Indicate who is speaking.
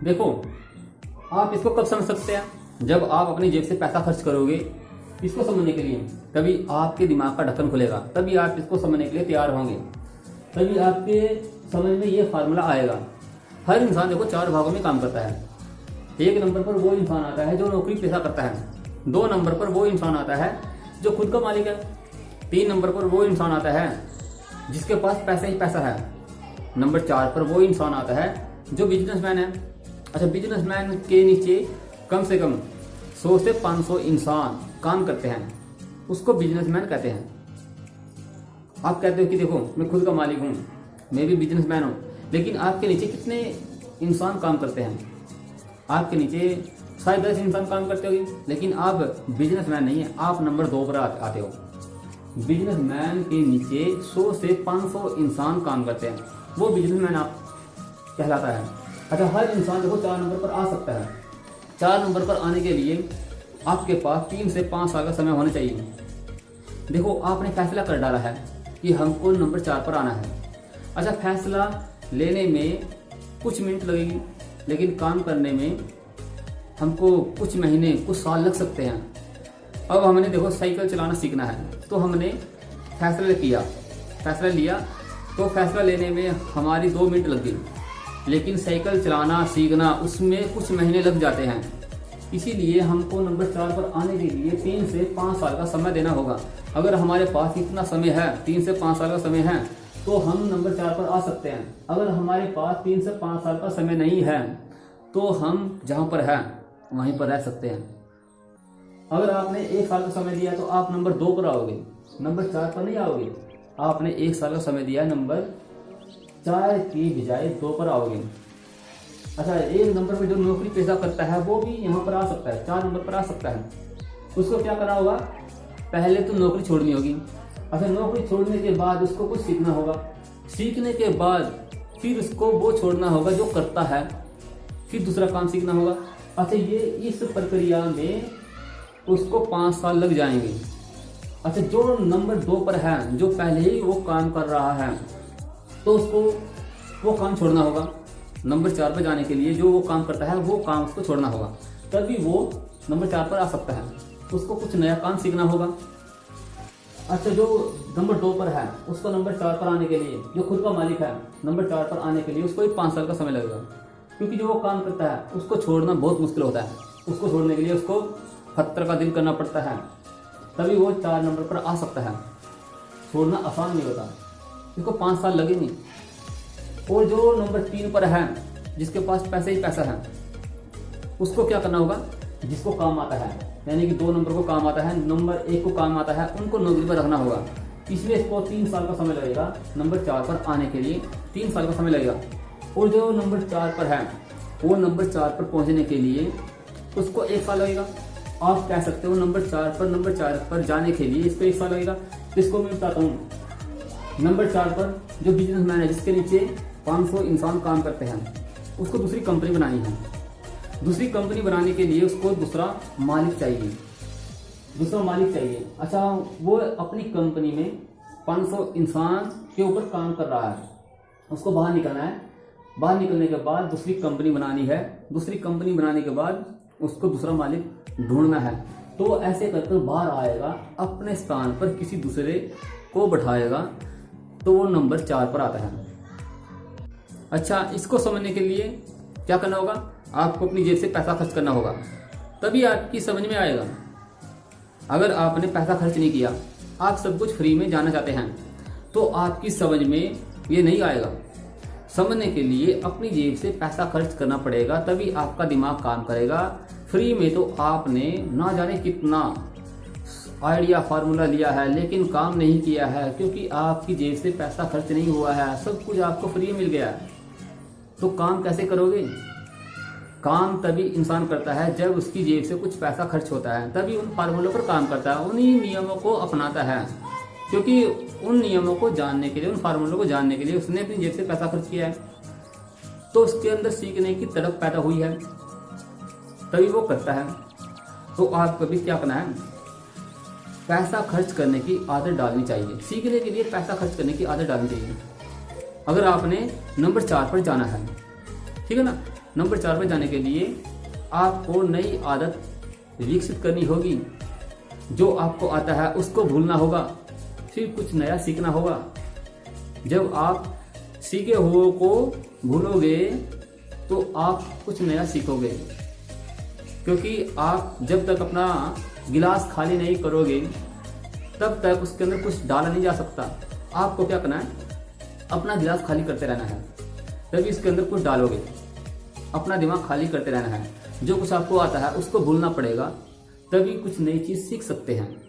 Speaker 1: देखो, आप इसको कब समझ सकते हैं? जब आप अपनी जेब से पैसा खर्च करोगे इसको समझने के लिए, तभी आपके दिमाग का ढक्कन खुलेगा, तभी आप इसको समझने के लिए तैयार होंगे, तभी आपके समझ में ये फार्मूला आएगा। हर इंसान देखो 4 भागों में काम करता है। 1 नंबर पर वो इंसान आता है जो नौकरी पेशा करता है। 2 नंबर पर वो इंसान आता है जो खुद का मालिक है। 3 नंबर पर वो इंसान आता है जिसके पास पैसा ही पैसा है। नंबर 4 पर वो इंसान आता है जो बिजनेसमैन है। अच्छा, बिजनेसमैन के नीचे कम से कम 100 से 500 इंसान काम करते हैं, उसको बिजनेसमैन कहते हैं। आप कहते हो कि देखो मैं खुद का मालिक हूँ, मैं भी बिजनेसमैन हूँ, लेकिन आपके नीचे कितने इंसान काम करते हैं? आपके नीचे शायद 10 इंसान काम करते होंगे, लेकिन आप बिजनेसमैन नहीं है, आप नंबर 2 पर आते हो। बिजनेसमैन के नीचे 100 से 500 इंसान काम करते हैं, वो बिजनेसमैन आप कहलाता है। अच्छा, हर इंसान देखो 4 नंबर पर आ सकता है। 4 नंबर पर आने के लिए आपके पास 3 से 5 साल का समय होना चाहिए। देखो, आपने फैसला कर डाला है कि हमको नंबर 4 पर आना है। अच्छा, फैसला लेने में कुछ मिनट लगेगी, लेकिन काम करने में हमको कुछ महीने कुछ साल लग सकते हैं। अब हमने देखो साइकिल चलाना सीखना है, तो हमने फैसला लिया तो फैसला लेने में हमारी 2 मिनट लग गई, लेकिन साइकिल चलाना सीखना उसमें कुछ महीने लग जाते हैं। इसीलिए हमको नंबर 4 पर आने के लिए 3 से 5 साल का समय देना होगा। अगर हमारे पास इतना समय है, 3 से 5 साल का समय है, तो हम नंबर 4 पर आ सकते हैं। अगर हमारे पास 3 से 5 साल का समय नहीं है, तो हम जहां पर है वहीं पर रह सकते हैं। अगर आपने 1 साल का समय दिया तो आप नंबर 2 पर आओगे, नंबर 4 पर नहीं आओगे। आपने 1 साल का समय दिया, नंबर 4 की बजाय 2 पर आओगे। अच्छा, 1 नंबर पर जो नौकरी पेशा करता है वो भी यहाँ पर आ सकता है, 4 नंबर पर आ सकता है। उसको क्या करना होगा? पहले तो नौकरी छोड़नी होगी। अच्छा, नौकरी छोड़ने के बाद उसको कुछ सीखना होगा। सीखने के बाद फिर उसको वो छोड़ना होगा जो करता है, फिर दूसरा काम सीखना होगा। अच्छा, ये इस प्रक्रिया में उसको 5 साल लग जाएंगे। अच्छा, जो नंबर 2 पर है, जो पहले ही वो काम कर रहा है, तो उसको वो काम छोड़ना होगा। नंबर 4 पर जाने के लिए जो वो काम करता है वो काम उसको छोड़ना होगा, तभी वो नंबर 4 पर आ सकता है। उसको कुछ नया काम सीखना होगा। अच्छा, जो नंबर 2 पर है उसको नंबर 4 पर आने के लिए, जो खुद का मालिक है, नंबर 4 पर आने के लिए उसको 5 साल का समय लगेगा, क्योंकि जो वो काम करता है उसको छोड़ना बहुत मुश्किल होता है। उसको छोड़ने के लिए उसको पत्थर का दिल करना पड़ता है, तभी वो 4 नंबर पर आ सकता है। छोड़ना आसान नहीं होता, इसको 5 साल लगेंगे। और जो नंबर 3 पर है, जिसके पास पैसा ही पैसा है, उसको क्या करना होगा? जिसको काम आता है, यानी कि 2 नंबर को काम आता है, नंबर 1 को काम आता है, उनको नौकरी पर रखना होगा। इसलिए इसको 3 साल का समय लगेगा। नंबर 4 पर आने के लिए 3 साल का समय लगेगा। और जो नंबर 4 पर है, वो नंबर 4 पर पहुंचने के लिए उसको 1 साल लगेगा। आप कह सकते हो नंबर 4 पर जाने के लिए इसको 1 साल लगेगा। इसको मैं बताता हूँ। नंबर 4 पर जो बिजनेसमैन है, जिसके नीचे 500 इंसान काम करते हैं, उसको दूसरी कंपनी बनानी है। दूसरी कंपनी बनाने के लिए उसको दूसरा मालिक चाहिए। अच्छा, वो अपनी कंपनी में 500 इंसान के ऊपर काम कर रहा है, उसको बाहर निकलना है। बाहर निकलने के बाद दूसरी कंपनी बनानी है। दूसरी कंपनी बनाने के बाद उसको दूसरा मालिक ढूंढना है। तो ऐसे करके बाहर आएगा, अपने स्थान पर किसी दूसरे को बैठाएगा, तो वो नंबर 4 पर आता है। अच्छा, इसको समझने के लिए क्या करना होगा? आपको अपनी जेब से पैसा खर्च करना होगा, तभी आपकी समझ में आएगा। अगर आपने पैसा खर्च नहीं किया, आप सब कुछ फ्री में जाना चाहते हैं, तो आपकी समझ में ये नहीं आएगा। समझने के लिए अपनी जेब से पैसा खर्च करना पड़ेगा, तभी आपका दिमाग काम करेगा। फ्री में तो आपने ना जाने कितना आइडिया फार्मूला लिया है, लेकिन काम नहीं किया है, क्योंकि आपकी जेब से पैसा खर्च नहीं हुआ है, सब कुछ आपको फ्री मिल गया है। तो काम कैसे करोगे? काम तभी इंसान करता है जब उसकी जेब से कुछ पैसा खर्च होता है, तभी उन फार्मूलों पर काम करता है, उन्हीं नियमों को अपनाता है, क्योंकि उन नियमों को जानने के लिए, उन फार्मूलों को जानने के लिए उसने अपनी जेब से पैसा खर्च किया है, तो उसके अंदर सीखने की तड़प पैदा हुई है, तभी वो करता है। तो आपको भी क्या करना है? पैसा खर्च करने की आदत डालनी चाहिए। सीखने के लिए पैसा खर्च करने की आदत डालनी चाहिए। अगर आपने नंबर 4 पर जाना है, ठीक है ना, नंबर 4 पर जाने के लिए आपको नई आदत विकसित करनी होगी। जो आपको आता है उसको भूलना होगा, फिर कुछ नया सीखना होगा। जब आप सीखे हुए को भूलोगे तो आप कुछ नया सीखोगे, क्योंकि आप जब तक अपना गिलास खाली नहीं करोगे तब तक उसके अंदर कुछ डाला नहीं जा सकता। आपको क्या करना है, अपना गिलास खाली करते रहना है, तभी इसके अंदर कुछ डालोगे। अपना दिमाग खाली करते रहना है, जो कुछ आपको आता है उसको भूलना पड़ेगा, तभी कुछ नई चीज सीख सकते हैं।